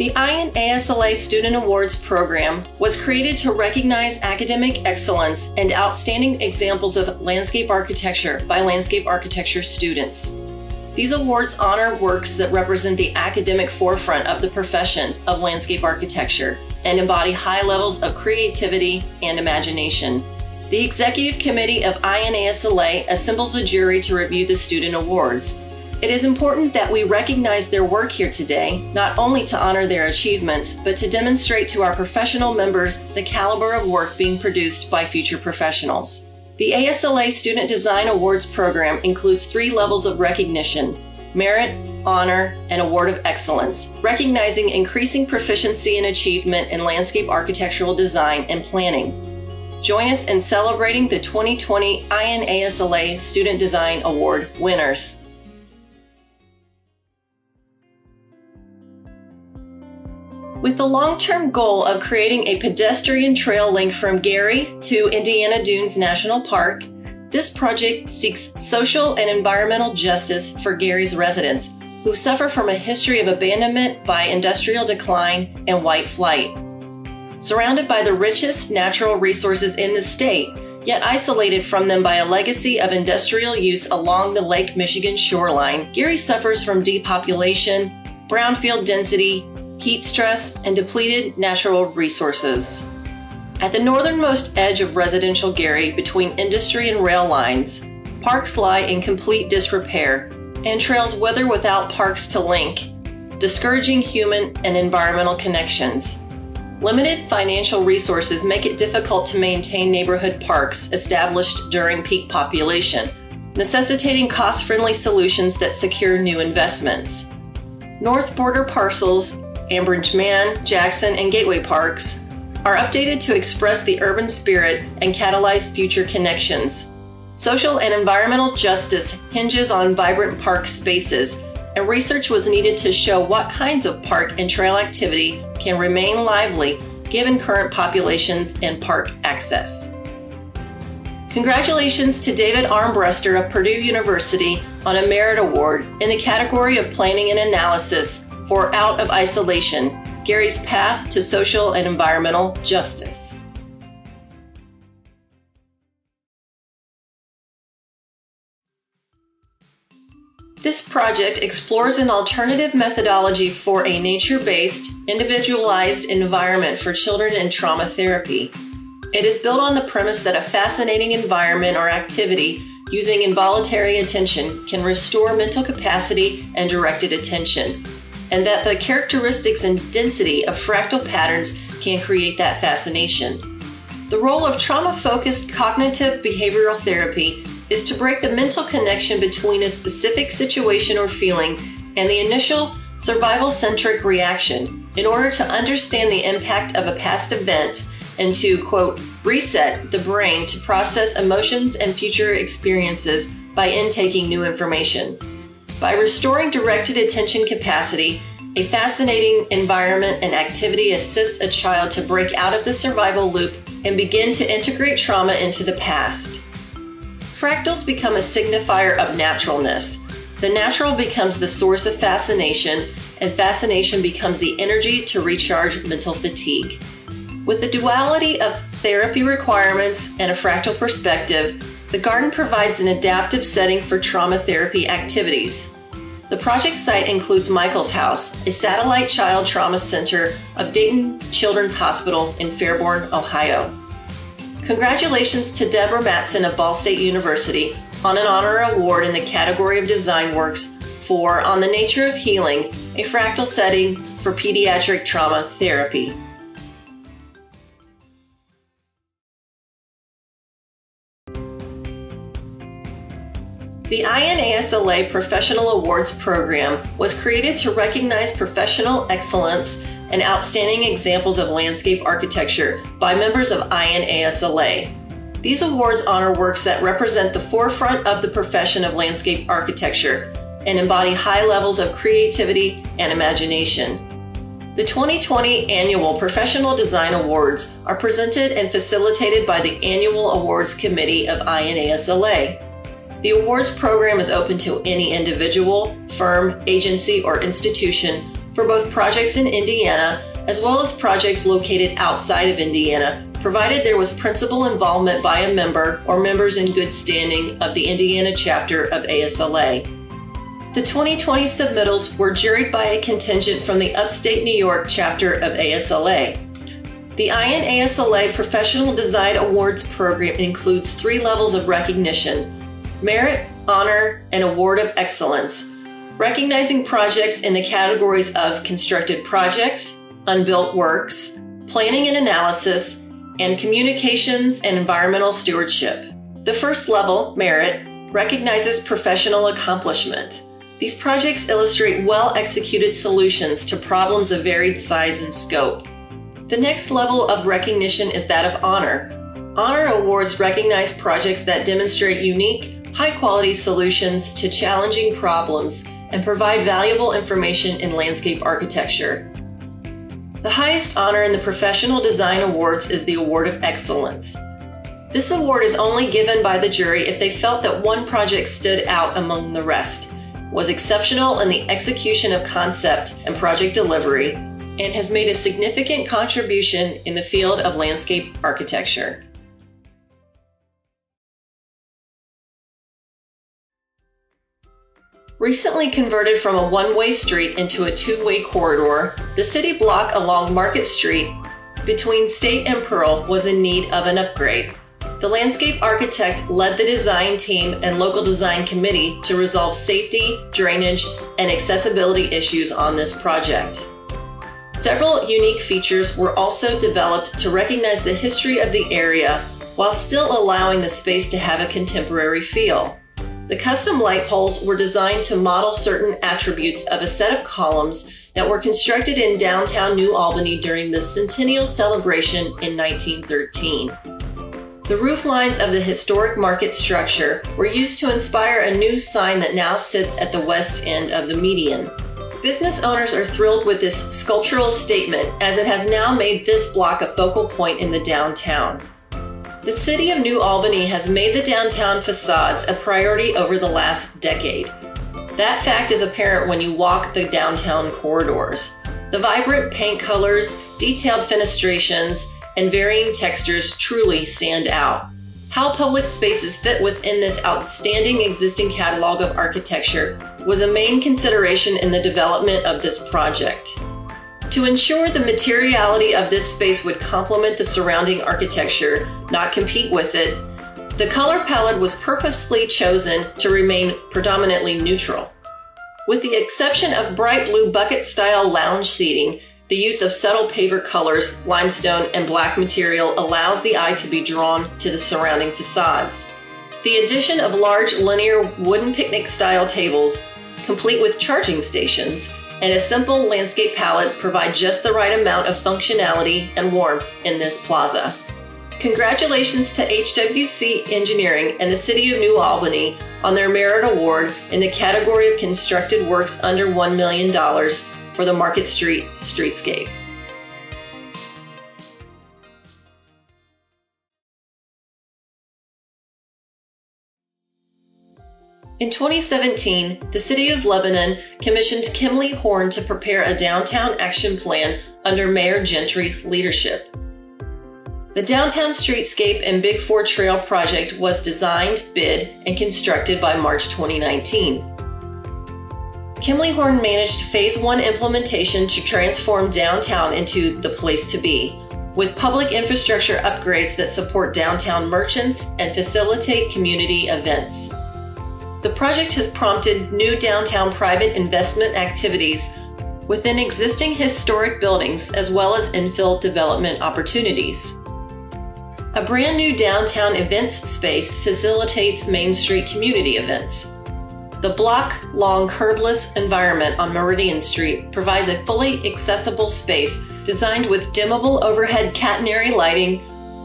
The Inasla Student Awards program was created to recognize academic excellence and outstanding examples of landscape architecture by landscape architecture students. These awards honor works that represent the academic forefront of the profession of landscape architecture and embody high levels of creativity and imagination. The Executive Committee of Inasla assembles a jury to review the student awards. It is important that we recognize their work here today, not only to honor their achievements, but to demonstrate to our professional members the caliber of work being produced by future professionals. The ASLA Student Design Awards program includes 3 levels of recognition: merit, honor, and award of excellence, recognizing increasing proficiency and achievement in landscape architectural design and planning. Join us in celebrating the 2020 Inasla Student Design Award winners. With the long-term goal of creating a pedestrian trail link from Gary to Indiana Dunes National Park, this project seeks social and environmental justice for Gary's residents who suffer from a history of abandonment by industrial decline and white flight. Surrounded by the richest natural resources in the state, yet isolated from them by a legacy of industrial use along the Lake Michigan shoreline, Gary suffers from depopulation, brownfield density, heat stress, and depleted natural resources. At the northernmost edge of residential Gary, between industry and rail lines, parks lie in complete disrepair, and trails wither without parks to link, discouraging human and environmental connections. Limited financial resources make it difficult to maintain neighborhood parks established during peak population, necessitating cost-friendly solutions that secure new investments. North border parcels, Ambridge Man, Jackson, and Gateway Parks, are updated to express the urban spirit and catalyze future connections. Social and environmental justice hinges on vibrant park spaces, and research was needed to show what kinds of park and trail activity can remain lively given current populations and park access. Congratulations to David Armbruster of Purdue University on a Merit Award in the category of Planning and Analysis for Out of Isolation, Gary's Path to Social and Environmental Justice. This project explores an alternative methodology for a nature-based, individualized environment for children in trauma therapy. It is built on the premise that a fascinating environment or activity using involuntary attention can restore mental capacity and directed attention, and that the characteristics and density of fractal patterns can create that fascination. The role of trauma-focused cognitive behavioral therapy is to break the mental connection between a specific situation or feeling and the initial survival-centric reaction in order to understand the impact of a past event and to, quote, reset the brain to process emotions and future experiences by intaking new information. By restoring directed attention capacity, a fascinating environment and activity assists a child to break out of the survival loop and begin to integrate trauma into the past. Fractals become a signifier of naturalness. The natural becomes the source of fascination, and fascination becomes the energy to recharge mental fatigue. With the duality of therapy requirements and a fractal perspective, the garden provides an adaptive setting for trauma therapy activities. The project site includes Michael's House, a satellite child trauma center of Dayton Children's Hospital in Fairborn, Ohio. Congratulations to Deborah Matson of Ball State University on an honor award in the category of design works for On the Nature of Healing, a fractal setting for pediatric trauma therapy. The Inasla Professional Awards program was created to recognize professional excellence and outstanding examples of landscape architecture by members of Inasla. These awards honor works that represent the forefront of the profession of landscape architecture and embody high levels of creativity and imagination. The 2020 Annual Professional Design Awards are presented and facilitated by the Annual Awards Committee of Inasla. The awards program is open to any individual, firm, agency, or institution for for both projects in Indiana as well as projects located outside of Indiana, provided there was principal involvement by a member or members in good standing of the Indiana chapter of ASLA. The 2020 submittals were juried by a contingent from the Upstate New York chapter of ASLA. The INASLA Professional Design Awards program includes 3 levels of recognition: Merit, Honor, and Award of Excellence, recognizing projects in the categories of constructed projects, unbuilt works, planning and analysis, and communications and environmental stewardship. The first level, Merit, recognizes professional accomplishment. These projects illustrate well-executed solutions to problems of varied size and scope. The next level of recognition is that of Honor. Honor awards recognize projects that demonstrate unique, high-quality solutions to challenging problems and provide valuable information in landscape architecture. The highest honor in the Professional Design Awards is the Award of Excellence. This award is only given by the jury if they felt that one project stood out among the rest, was exceptional in the execution of concept and project delivery, and has made a significant contribution in the field of landscape architecture. Recently converted from a one-way street into a two-way corridor, the city block along Market Street between State and Pearl was in need of an upgrade. The landscape architect led the design team and local design committee to resolve safety, drainage, and accessibility issues on this project. Several unique features were also developed to recognize the history of the area while still allowing the space to have a contemporary feel. The custom light poles were designed to model certain attributes of a set of columns that were constructed in downtown New Albany during the Centennial Celebration in 1913. The roof lines of the historic market structure were used to inspire a new sign that now sits at the west end of the median. Business owners are thrilled with this sculptural statement as it has now made this block a focal point in the downtown. The city of New Albany has made the downtown facades a priority over the last decade. That fact is apparent when you walk the downtown corridors. The vibrant paint colors, detailed fenestrations, and varying textures truly stand out. How public spaces fit within this outstanding existing catalog of architecture was a main consideration in the development of this project. To ensure the materiality of this space would complement the surrounding architecture, not compete with it, the color palette was purposely chosen to remain predominantly neutral. With the exception of bright blue bucket-style lounge seating, the use of subtle paver colors, limestone, and black material allows the eye to be drawn to the surrounding facades. The addition of large linear wooden picnic-style tables, complete with charging stations, and a simple landscape palette provide just the right amount of functionality and warmth in this plaza. Congratulations to HWC Engineering and the City of New Albany on their Merit Award in the category of constructed works under $1 million for the Market Street streetscape. In 2017, the City of Lebanon commissioned Kimley Horn to prepare a downtown action plan under Mayor Gentry's leadership. The Downtown Streetscape and Big Four Trail project was designed, bid, and constructed by March 2019. Kimley Horn managed Phase 1 implementation to transform downtown into the place to be, with public infrastructure upgrades that support downtown merchants and facilitate community events. The project has prompted new downtown private investment activities within existing historic buildings as well as infill development opportunities. A brand new downtown events space facilitates Main Street community events. The block-long curbless environment on Meridian Street provides a fully accessible space designed with dimmable overhead catenary lighting,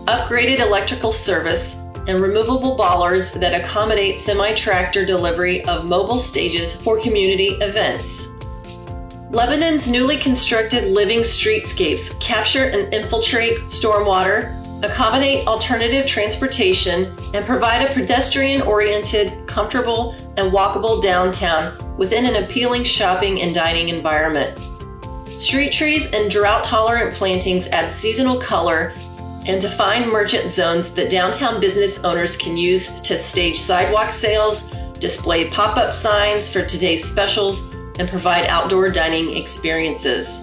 upgraded electrical service, and removable bollards that accommodate semi-tractor delivery of mobile stages for community events. Lebanon's newly constructed living streetscapes capture and infiltrate stormwater, accommodate alternative transportation, and provide a pedestrian-oriented, comfortable, and walkable downtown within an appealing shopping and dining environment. Street trees and drought-tolerant plantings add seasonal color and define merchant zones that downtown business owners can use to stage sidewalk sales, display pop-up signs for today's specials, and provide outdoor dining experiences.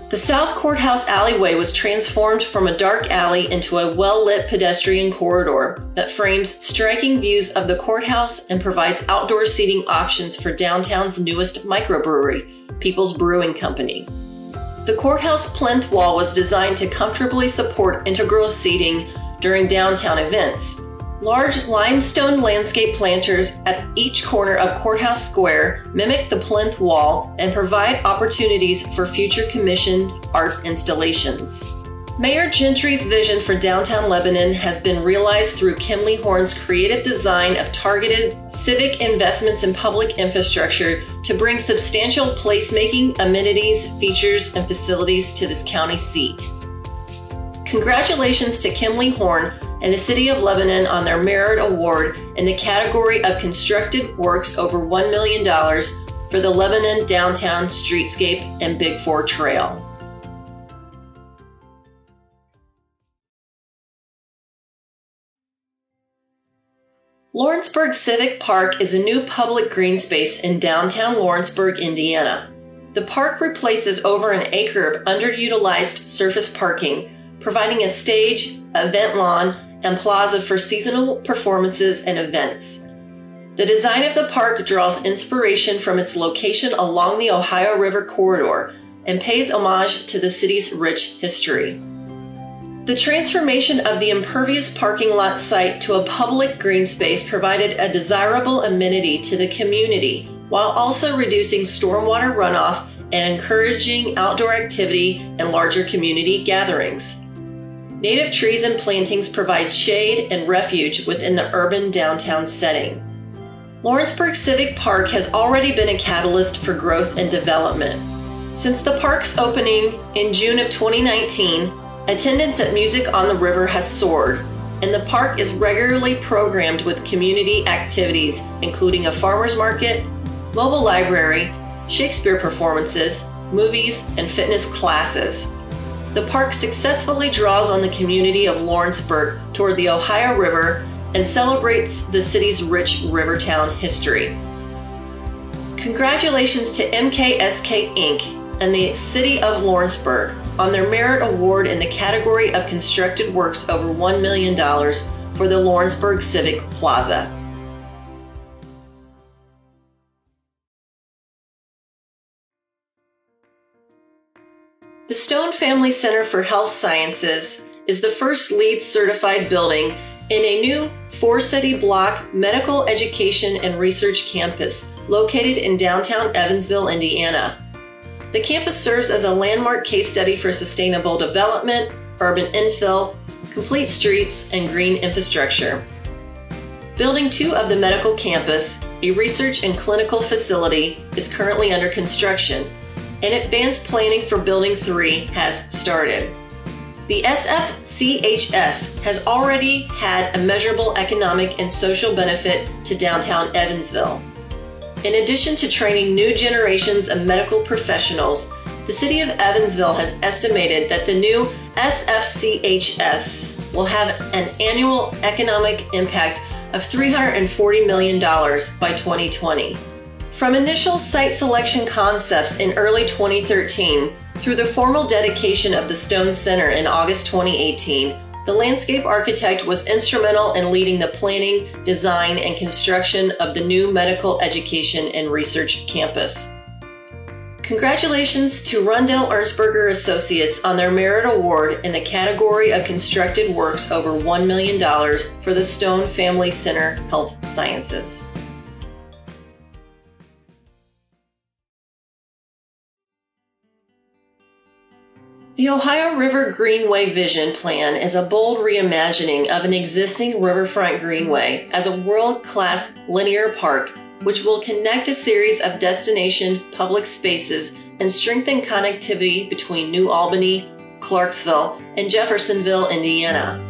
The South Courthouse alleyway was transformed from a dark alley into a well-lit pedestrian corridor that frames striking views of the courthouse and provides outdoor seating options for downtown's newest microbrewery, People's Brewing Company. The courthouse plinth wall was designed to comfortably support integral seating during downtown events. Large limestone landscape planters at each corner of Courthouse Square mimic the plinth wall and provide opportunities for future commissioned art installations. Mayor Gentry's vision for downtown Lebanon has been realized through Kimley Horn's creative design of targeted civic investments in public infrastructure to bring substantial placemaking, amenities, features, and facilities to this county seat. Congratulations to Kimley Horn and the City of Lebanon on their Merit Award in the category of constructed works over $1 million for the Lebanon Downtown Streetscape and Big Four Trail. Lawrenceburg Civic Park is a new public green space in downtown Lawrenceburg, Indiana. The park replaces over an acre of underutilized surface parking, providing a stage, event lawn, and plaza for seasonal performances and events. The design of the park draws inspiration from its location along the Ohio River corridor and pays homage to the city's rich history. The transformation of the impervious parking lot site to a public green space provided a desirable amenity to the community while also reducing stormwater runoff and encouraging outdoor activity and larger community gatherings. Native trees and plantings provide shade and refuge within the urban downtown setting. Lawrenceburg Civic Park has already been a catalyst for growth and development. Since the park's opening in June of 2019, attendance at Music on the River has soared, and the park is regularly programmed with community activities, including a farmer's market, mobile library, Shakespeare performances, movies, and fitness classes. The park successfully draws on the community of Lawrenceburg toward the Ohio River and celebrates the city's rich rivertown history. Congratulations to MKSK Inc. and the City of Lawrenceburg on their Merit Award in the category of constructed works over $1 million for the Lawrenceburg Civic Plaza. The Stone Family Center for Health Sciences is the first LEED certified building in a new 4-city block medical education and research campus located in downtown Evansville, Indiana. The campus serves as a landmark case study for sustainable development, urban infill, complete streets, and green infrastructure. Building 2 of the medical campus, a research and clinical facility, is currently under construction, and advanced planning for Building 3 has started. The SFCHS has already had a measurable economic and social benefit to downtown Evansville. In addition to training new generations of medical professionals, the City of Evansville has estimated that the new SFCHS will have an annual economic impact of $340 million by 2020. From initial site selection concepts in early 2013 through the formal dedication of the Stone Center in August 2018, the landscape architect was instrumental in leading the planning, design, and construction of the new medical education and research campus. Congratulations to Rundell Ernstberger Associates on their Merit Award in the category of constructed works over $1 million for the Stone Family Center Health Sciences. The Ohio River Greenway Vision Plan is a bold reimagining of an existing riverfront greenway as a world-class linear park which will connect a series of destination public spaces and strengthen connectivity between New Albany, Clarksville, and Jeffersonville, Indiana.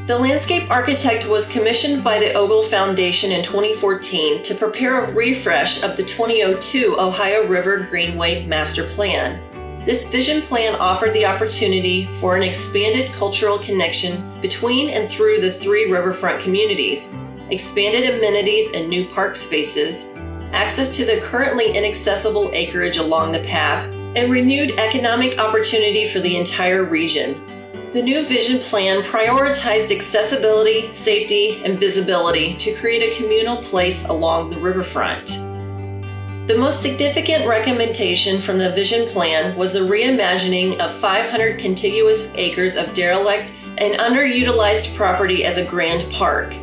The landscape architect was commissioned by the Ogle Foundation in 2014 to prepare a refresh of the 2002 Ohio River Greenway Master Plan. This vision plan offered the opportunity for an expanded cultural connection between and through the three riverfront communities, expanded amenities and new park spaces, access to the currently inaccessible acreage along the path, and renewed economic opportunity for the entire region. The new vision plan prioritized accessibility, safety, and visibility to create a communal place along the riverfront. The most significant recommendation from the vision plan was the reimagining of 500 contiguous acres of derelict and underutilized property as a grand park.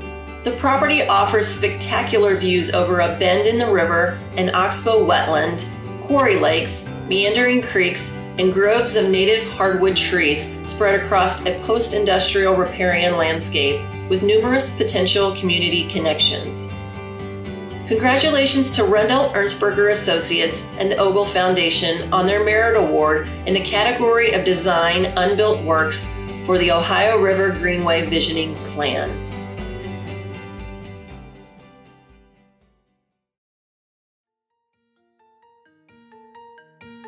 The property offers spectacular views over a bend in the river, an oxbow wetland, quarry lakes, meandering creeks, and groves of native hardwood trees spread across a post-industrial riparian landscape with numerous potential community connections. Congratulations to Rendell Ernstberger Associates and the Ogle Foundation on their Merit Award in the category of Design Unbuilt Works for the Ohio River Greenway Visioning Plan.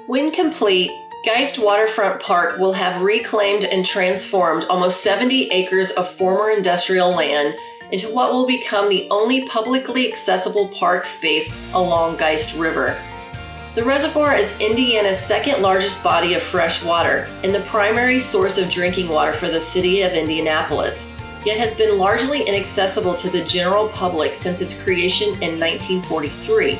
When complete, Geist Waterfront Park will have reclaimed and transformed almost 70 acres of former industrial land into what will become the only publicly accessible park space along Geist River. The reservoir is Indiana's second largest body of fresh water and the primary source of drinking water for the city of Indianapolis, yet has been largely inaccessible to the general public since its creation in 1943.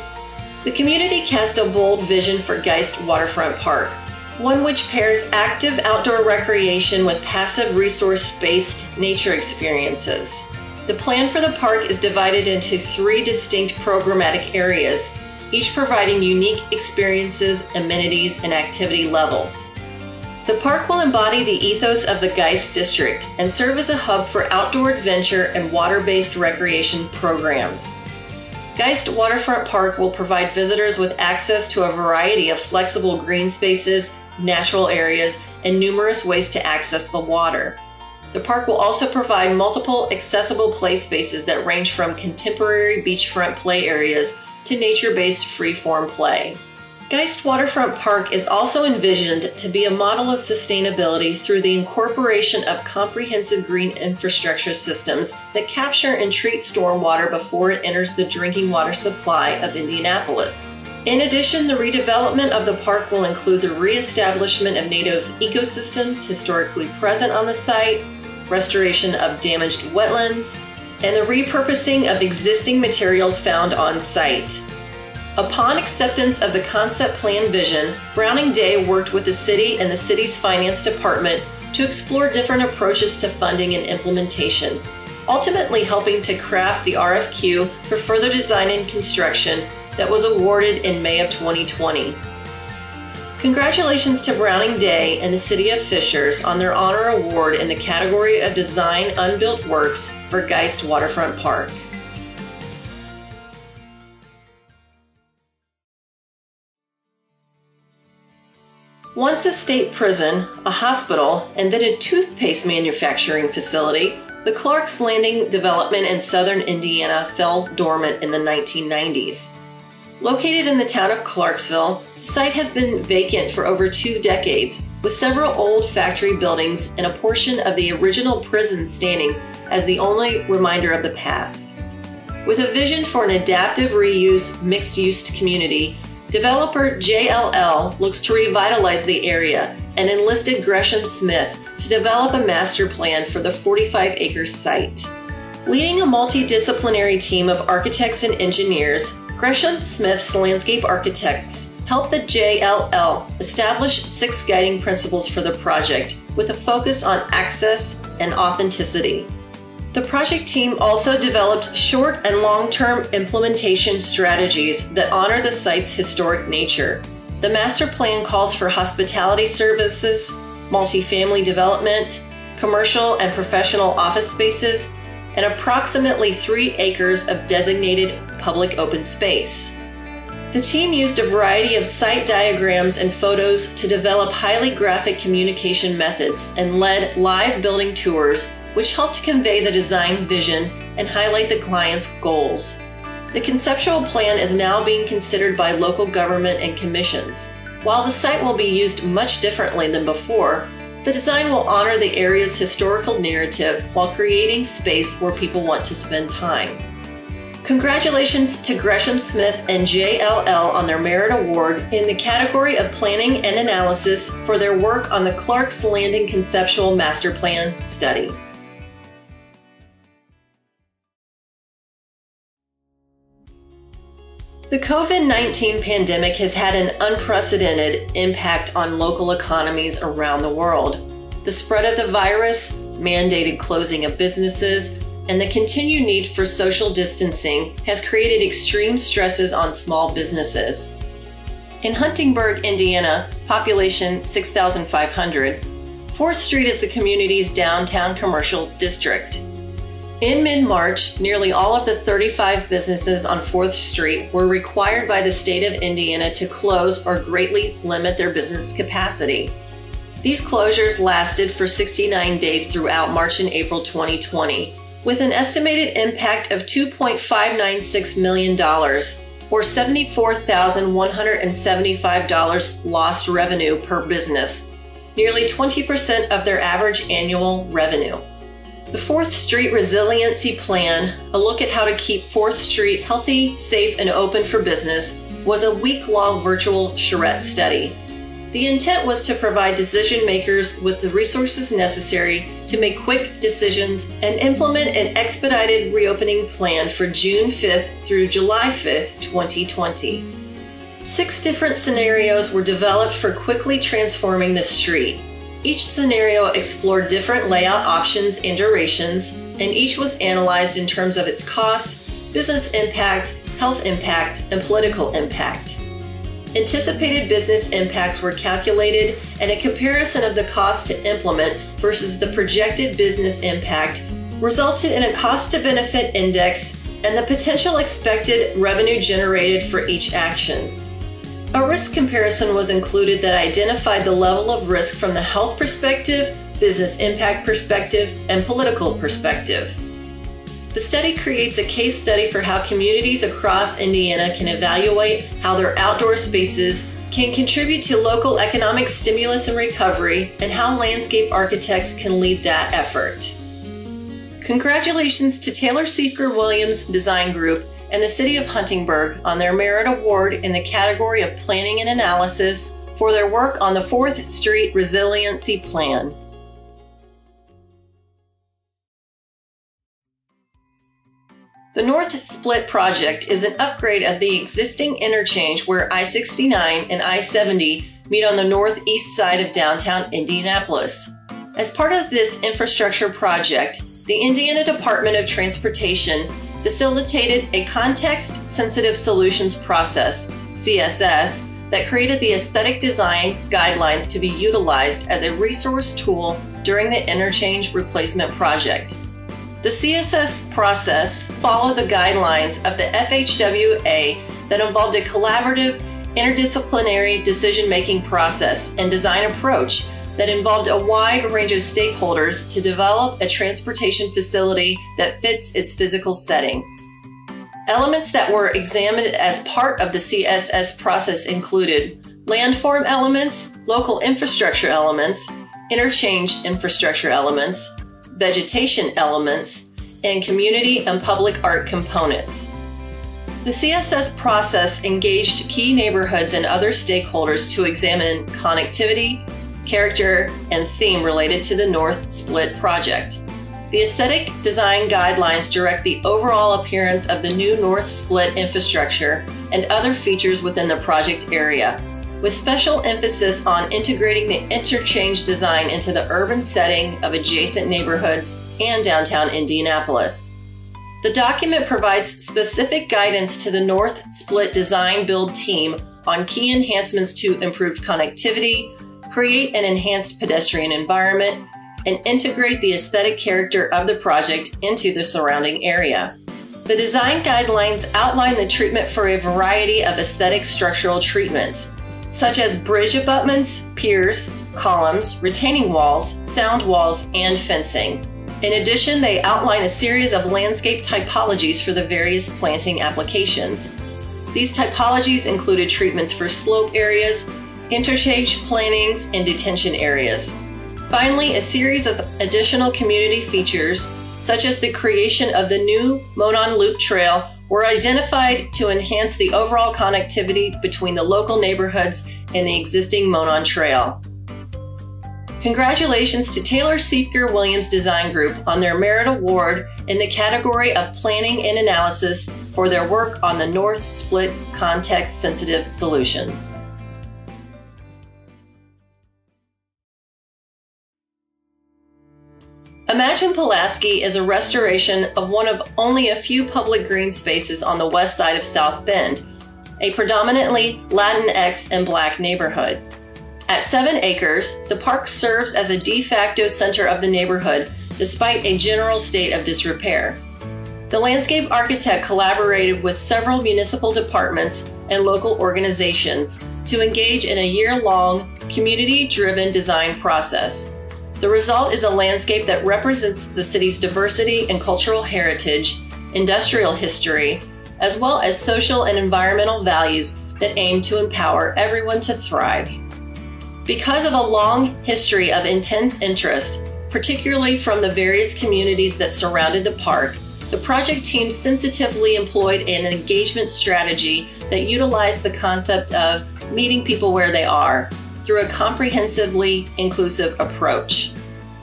The community cast a bold vision for Geist Waterfront Park, one which pairs active outdoor recreation with passive resource-based nature experiences. The plan for the park is divided into 3 distinct programmatic areas, each providing unique experiences, amenities, and activity levels. The park will embody the ethos of the Geist District and serve as a hub for outdoor adventure and water-based recreation programs. Geist Waterfront Park will provide visitors with access to a variety of flexible green spaces, natural areas, and numerous ways to access the water. The park will also provide multiple accessible play spaces that range from contemporary beachfront play areas to nature-based free-form play. Geist Waterfront Park is also envisioned to be a model of sustainability through the incorporation of comprehensive green infrastructure systems that capture and treat stormwater before it enters the drinking water supply of Indianapolis. In addition, the redevelopment of the park will include the reestablishment of native ecosystems historically present on the site, restoration of damaged wetlands, and the repurposing of existing materials found on site. Upon acceptance of the concept plan vision, Browning Day worked with the city and the city's finance department to explore different approaches to funding and implementation, ultimately helping to craft the RFQ for further design and construction that was awarded in May of 2020. Congratulations to Browning Day and the City of Fishers on their honor award in the category of Design Unbuilt Works for Geist Waterfront Park. Once a state prison, a hospital, and then a toothpaste manufacturing facility, the Clark's Landing development in southern Indiana fell dormant in the 1990s. Located in the town of Clarksville, the site has been vacant for over 2 decades, with several old factory buildings and a portion of the original prison standing as the only reminder of the past. With a vision for an adaptive reuse, mixed-use community, developer JLL looks to revitalize the area and enlisted Gresham Smith to develop a master plan for the 45-acre site. Leading a multidisciplinary team of architects and engineers, Gresham Smith's landscape architects helped the JLL establish 6 guiding principles for the project with a focus on access and authenticity. The project team also developed short and long-term implementation strategies that honor the site's historic nature. The master plan calls for hospitality services, multifamily development, commercial and professional office spaces, and approximately 3 acres of designated public open space. The team used a variety of site diagrams and photos to develop highly graphic communication methods and led live building tours, which helped to convey the design vision and highlight the client's goals. The conceptual plan is now being considered by local government and commissions. While the site will be used much differently than before, the design will honor the area's historical narrative while creating space where people want to spend time. Congratulations to Gresham Smith and JLL on their Merit Award in the category of Planning and Analysis for their work on the Clark's Landing Conceptual Master Plan study. The COVID-19 pandemic has had an unprecedented impact on local economies around the world. The spread of the virus, mandated closing of businesses, and the continued need for social distancing has created extreme stresses on small businesses. In Huntingburg, Indiana, population 6,500, 4th Street is the community's downtown commercial district. In mid-March, nearly all of the 35 businesses on 4th Street were required by the state of Indiana to close or greatly limit their business capacity. These closures lasted for 69 days throughout March and April 2020. With an estimated impact of $2.596 million, or $74,175 lost revenue per business, nearly 20% of their average annual revenue. The 4th Street Resiliency Plan, a look at how to keep 4th Street healthy, safe, and open for business, was a week-long virtual charrette study. The intent was to provide decision makers with the resources necessary to make quick decisions and implement an expedited reopening plan for June 5th through July 5th, 2020. 6 different scenarios were developed for quickly transforming the street. Each scenario explored different layout options and durations, and each was analyzed in terms of its cost, business impact, health impact, and political impact. Anticipated business impacts were calculated, and a comparison of the cost to implement versus the projected business impact resulted in a cost-to-benefit index and the potential expected revenue generated for each action. A risk comparison was included that identified the level of risk from the health perspective, business impact perspective, and political perspective. The study creates a case study for how communities across Indiana can evaluate how their outdoor spaces can contribute to local economic stimulus and recovery, and how landscape architects can lead that effort. Congratulations to Taylor Seeker Williams Design Group and the City of Huntingburg on their Merit Award in the category of Planning and Analysis for their work on the 4th Street Resiliency Plan. The North Split project is an upgrade of the existing interchange where I-69 and I-70 meet on the northeast side of downtown Indianapolis. As part of this infrastructure project, the Indiana Department of Transportation facilitated a Context-Sensitive Solutions Process, CSS, that created the aesthetic design guidelines to be utilized as a resource tool during the interchange replacement project. The CSS process followed the guidelines of the FHWA that involved a collaborative, interdisciplinary decision-making process and design approach that involved a wide range of stakeholders to develop a transportation facility that fits its physical setting. Elements that were examined as part of the CSS process included landform elements, local infrastructure elements, interchange infrastructure elements, vegetation elements, and community and public art components. The CSS process engaged key neighborhoods and other stakeholders to examine connectivity, character, and theme related to the North Split project. The aesthetic design guidelines direct the overall appearance of the new North Split infrastructure and other features within the project area, with special emphasis on integrating the interchange design into the urban setting of adjacent neighborhoods and downtown Indianapolis. The document provides specific guidance to the North Split design build team on key enhancements to improve connectivity, create an enhanced pedestrian environment, and integrate the aesthetic character of the project into the surrounding area. The design guidelines outline the treatment for a variety of aesthetic structural treatments, such as bridge abutments, piers, columns, retaining walls, sound walls, and fencing. In addition, they outline a series of landscape typologies for the various planting applications. These typologies included treatments for slope areas, interchange plantings, and detention areas. Finally, a series of additional community features, such as the creation of the new Monon Loop Trail, were identified to enhance the overall connectivity between the local neighborhoods and the existing Monon Trail. Congratulations to Taylor Seeker Williams Design Group on their Merit Award in the category of Planning and Analysis for their work on the North Split Context-Sensitive Solutions. Imagine Pulaski is a restoration of one of only a few public green spaces on the west side of South Bend, a predominantly Latinx and Black neighborhood. At 7 acres, the park serves as a de facto center of the neighborhood despite a general state of disrepair. The landscape architect collaborated with several municipal departments and local organizations to engage in a year-long, community-driven design process. The result is a landscape that represents the city's diversity and cultural heritage, industrial history, as well as social and environmental values that aim to empower everyone to thrive. Because of a long history of intense interest, particularly from the various communities that surrounded the park, the project team sensitively employed an engagement strategy that utilized the concept of meeting people where they are through a comprehensively inclusive approach.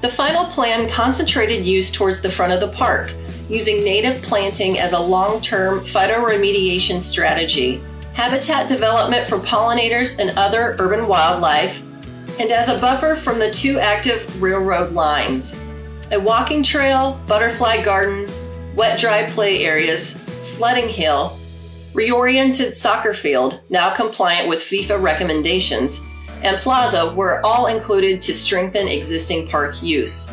The final plan concentrated use towards the front of the park, using native planting as a long-term phytoremediation strategy, habitat development for pollinators and other urban wildlife, and as a buffer from the 2 active railroad lines. A walking trail, butterfly garden, wet-dry play areas, sledding hill, reoriented soccer field, now compliant with FIFA recommendations, and plaza were all included to strengthen existing park use.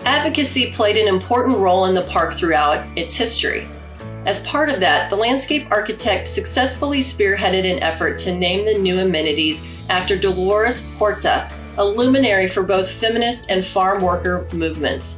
Advocacy played an important role in the park throughout its history. As part of that, the landscape architect successfully spearheaded an effort to name the new amenities after Dolores Horta, a luminary for both feminist and farm worker movements.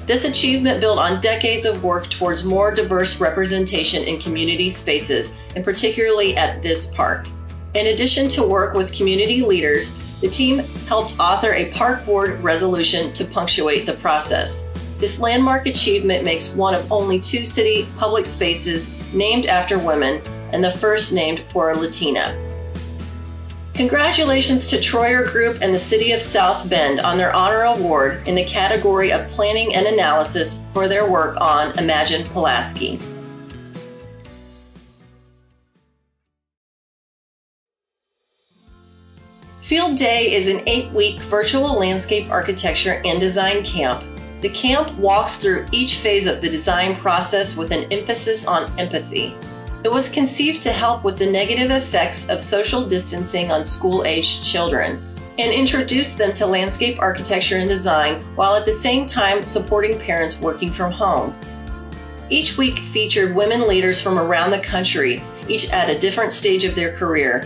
This achievement built on decades of work towards more diverse representation in community spaces, and particularly at this park. In addition to work with community leaders, the team helped author a park board resolution to punctuate the process. This landmark achievement makes one of only 2 city public spaces named after women, and the first named for a Latina. Congratulations to Troyer Group and the City of South Bend on their honor award in the category of Planning and Analysis for their work on Imagine Pulaski. Field Day is an 8-week virtual landscape architecture and design camp. The camp walks through each phase of the design process with an emphasis on empathy. It was conceived to help with the negative effects of social distancing on school-aged children and introduce them to landscape architecture and design while at the same time supporting parents working from home. Each week featured women leaders from around the country, each at a different stage of their career,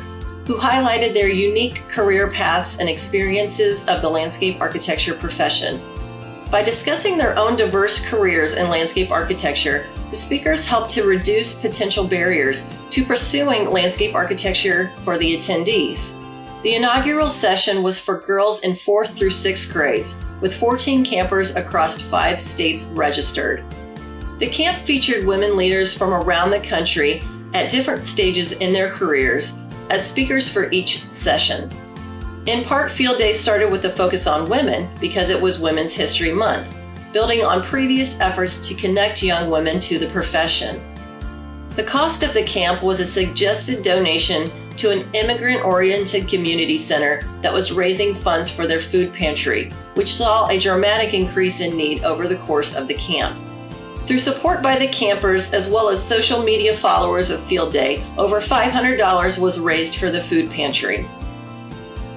who highlighted their unique career paths and experiences of the landscape architecture profession. By discussing their own diverse careers in landscape architecture, the speakers helped to reduce potential barriers to pursuing landscape architecture for the attendees. The inaugural session was for girls in 4th through 6th grades, with 14 campers across 5 states registered. The camp featured women leaders from around the country at different stages in their careers as speakers for each session. In part, Field Day started with a focus on women because it was Women's History Month, building on previous efforts to connect young women to the profession. The cost of the camp was a suggested donation to an immigrant-oriented community center that was raising funds for their food pantry, which saw a dramatic increase in need over the course of the camp. Through support by the campers as well as social media followers of Field Day, over $500 was raised for the food pantry.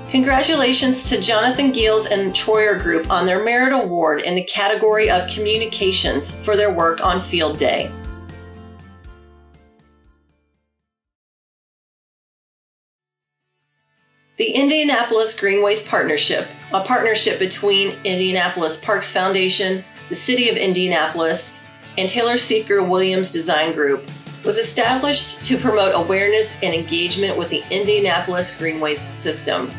Congratulations to Jonathan Giels and Troyer Group on their Merit Award in the category of Communications for their work on Field Day. The Indianapolis Greenways Partnership, a partnership between Indianapolis Parks Foundation, the City of Indianapolis, and Taylor Seeker Williams Design Group, was established to promote awareness and engagement with the Indianapolis Greenways system.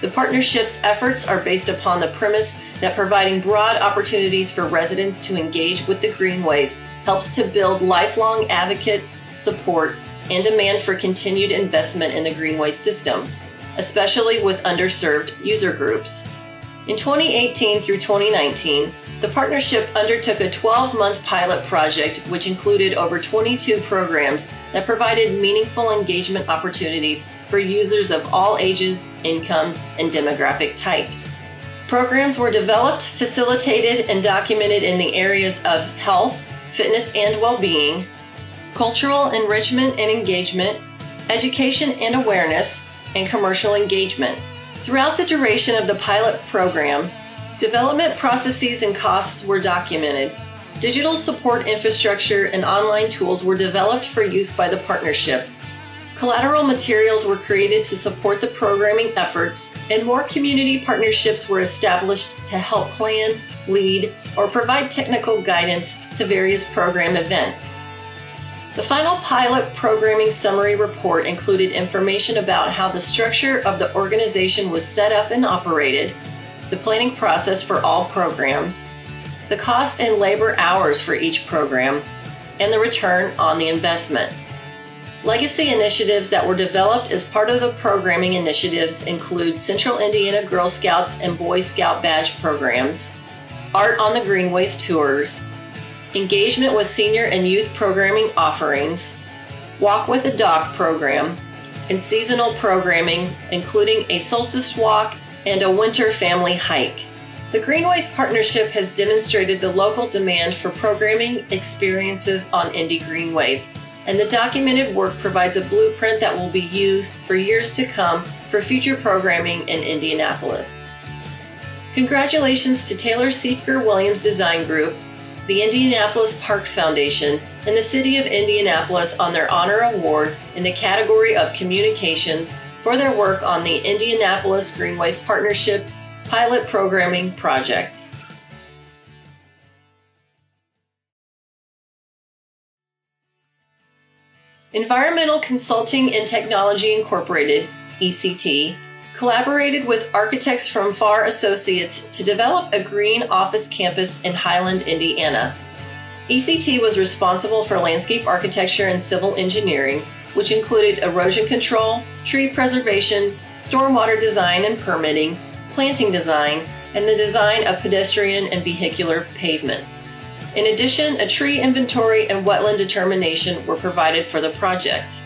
The partnership's efforts are based upon the premise that providing broad opportunities for residents to engage with the Greenways helps to build lifelong advocates, support, and demand for continued investment in the Greenways system, especially with underserved user groups. In 2018 through 2019, the partnership undertook a 12-month pilot project which included over 22 programs that provided meaningful engagement opportunities for users of all ages, incomes, and demographic types. Programs were developed, facilitated, and documented in the areas of health, fitness and well-being, cultural enrichment and engagement, education and awareness, and commercial engagement. Throughout the duration of the pilot program, development processes and costs were documented. Digital support infrastructure and online tools were developed for use by the partnership. Collateral materials were created to support the programming efforts, and more community partnerships were established to help plan, lead, or provide technical guidance to various program events. The final pilot programming summary report included information about how the structure of the organization was set up and operated, the planning process for all programs, the cost and labor hours for each program, and the return on the investment. Legacy initiatives that were developed as part of the programming initiatives include Central Indiana Girl Scouts and Boy Scout badge programs, Art on the Greenways tours, engagement with senior and youth programming offerings, Walk with the Dog program, and seasonal programming including a solstice walk and a winter family hike. The Greenways Partnership has demonstrated the local demand for programming experiences on Indy Greenways, and the documented work provides a blueprint that will be used for years to come for future programming in Indianapolis. Congratulations to Taylor Seifker Williams Design Group, the Indianapolis Parks Foundation, and the City of Indianapolis on their honor award in the category of Communications for their work on the Indianapolis Greenways Partnership Pilot Programming Project. Environmental Consulting and Technology Incorporated, ECT, collaborated with architects from Farr Associates to develop a green office campus in Highland, Indiana. ECT was responsible for landscape architecture and civil engineering, which included erosion control, tree preservation, stormwater design and permitting, planting design, and the design of pedestrian and vehicular pavements. In addition, a tree inventory and wetland determination were provided for the project.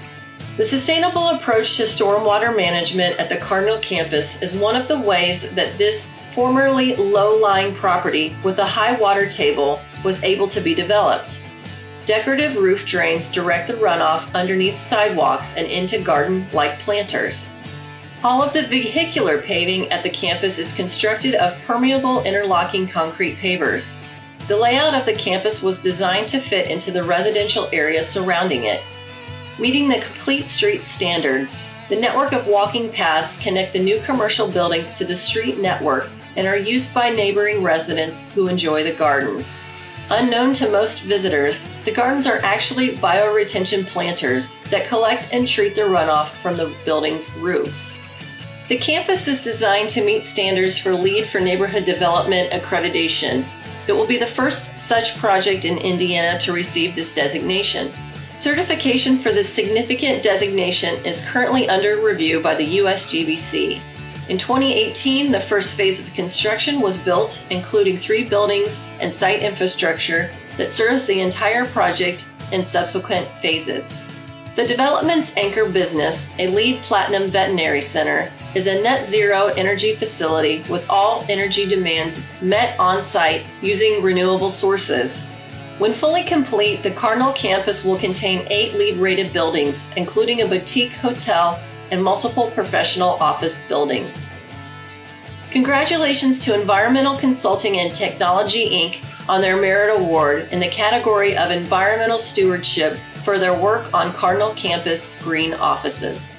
The sustainable approach to stormwater management at the Cardinal campus is one of the ways that this formerly low-lying property with a high water table was able to be developed. Decorative roof drains direct the runoff underneath sidewalks and into garden-like planters. All of the vehicular paving at the campus is constructed of permeable interlocking concrete pavers. The layout of the campus was designed to fit into the residential area surrounding it. Meeting the complete street standards, the network of walking paths connect the new commercial buildings to the street network and are used by neighboring residents who enjoy the gardens. Unknown to most visitors, the gardens are actually bioretention planters that collect and treat the runoff from the building's roofs. The campus is designed to meet standards for LEED for Neighborhood Development accreditation. It will be the first such project in Indiana to receive this designation. Certification for this significant designation is currently under review by the USGBC. In 2018, the first phase of construction was built, including 3 buildings and site infrastructure that serves the entire project in subsequent phases. The development's anchor business, a LEED Platinum Veterinary Center, is a net zero energy facility with all energy demands met on-site using renewable sources. When fully complete, the Cardinal campus will contain 8 LEED-rated buildings, including a boutique hotel and multiple professional office buildings. Congratulations to Environmental Consulting and Technology, Inc. on their Merit Award in the category of Environmental Stewardship for their work on Cardinal Campus green offices.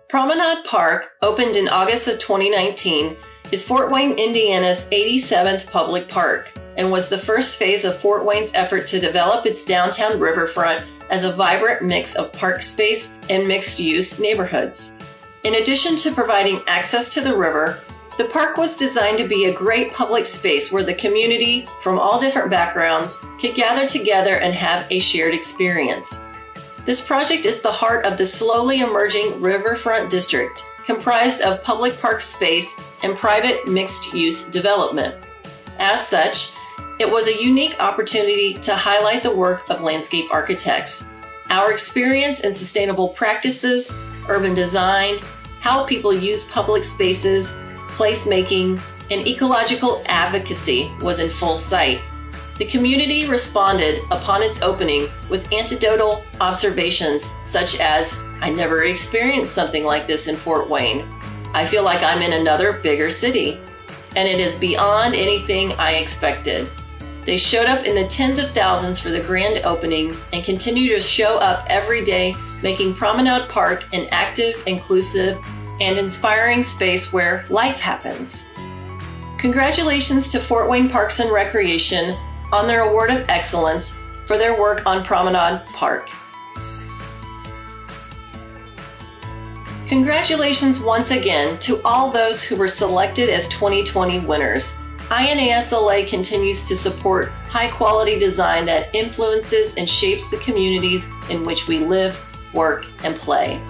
Promenade Park opened in August of 2019 is Fort Wayne, Indiana's 87th public park and was the first phase of Fort Wayne's effort to develop its downtown riverfront as a vibrant mix of park space and mixed-use neighborhoods. In addition to providing access to the river, the park was designed to be a great public space where the community from all different backgrounds could gather together and have a shared experience. This project is the heart of the slowly emerging riverfront district, comprised of public park space and private mixed-use development. As such, it was a unique opportunity to highlight the work of landscape architects, our experience in sustainable practices, urban design, how people use public spaces, placemaking, and ecological advocacy was in full sight. The community responded upon its opening with anecdotal observations such as, "I never experienced something like this in Fort Wayne. I feel like I'm in another bigger city, and it is beyond anything I expected." They showed up in the tens of thousands for the grand opening and continue to show up every day, making Promenade Park an active, inclusive, and inspiring space where life happens. Congratulations to Fort Wayne Parks and Recreation on their Award of Excellence for their work on Promenade Park. Congratulations once again to all those who were selected as 2020 winners. Inasla continues to support high-quality design that influences and shapes the communities in which we live, work, and play.